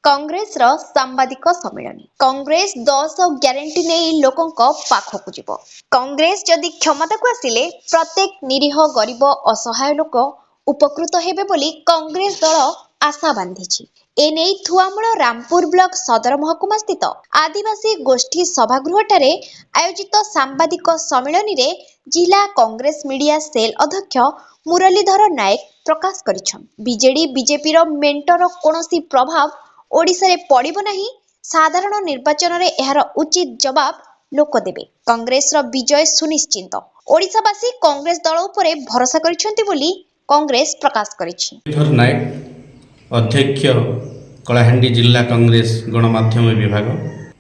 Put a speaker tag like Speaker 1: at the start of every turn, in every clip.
Speaker 1: कांग्रेस रो सांबादिक सम्मेलन कांग्रेस 10 ग्यारंटी नहीं लोकों पाखक जीव। कांग्रेस जदि क्षमता को आसिले प्रत्येक निरीह गरीब असहाय लोक उपकृत हेबे बोली कांग्रेस दल आशा बांधिछि। एने थुआमूल रामपुर ब्लॉक सदर महकुमा स्थित आदिवासी गोष्ठी सभागृह आयोजित सांबादिक सम्मेलन रे जिला कांग्रेस मीडिया सेल अध्यक्ष मुरलीधर नायक प्रकाश करिछन बीजेडी बीजेपी रो मेंटर कोनोसी प्रभाव ओडिशा रे पड़िबो नाही। साधारण निर्वाचन रे एहार उचित जवाब लोक देबे। कांग्रेस रो विजय सुनिश्चित। ओडिशावासी कांग्रेस दल उपरे भरोसा करिसेंती बोली कांग्रेस प्रकाश करिछि।
Speaker 2: मुरलीधर नायक अध्यक्ष कलाहांडी जिला कांग्रेस गणमाध्यम विभाग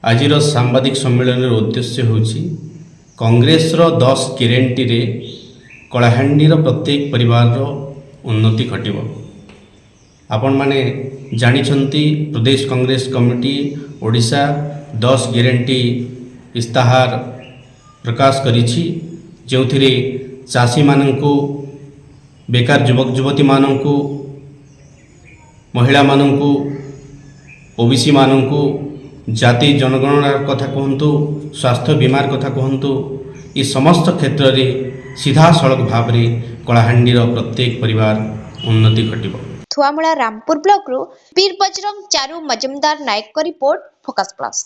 Speaker 2: आजिर सांबादिक सम्मेलन रो उद्देश्य होछि कांग्रेस रो 10 ग्यारंटी रे कलाहांडी रो प्रत्येक परिवार रो उन्नति घटिबो। आपण माने जानिछंती प्रदेश कांग्रेस कमिटी ओडिशा 10 ग्यारंटी इस्ताहार प्रकाश करिछि जोथिरे चाषी माननकु बेकार युवक युवती माननकु महिला माननकु ओबीसी माननकु जाति जनगणना कथा कहंतु स्वास्थ्य बीमार कथा कहंतु ये समस्त क्षेत्र रे सीधा सड़क भाव रे कलाहांडी प्रत्येक परिवार उन्नति घटिबो।
Speaker 1: थुआमूला रामपुर ब्लॉक रु वीर बजरंग चारू मजमदार नायक रिपोर्ट फोकस प्लस।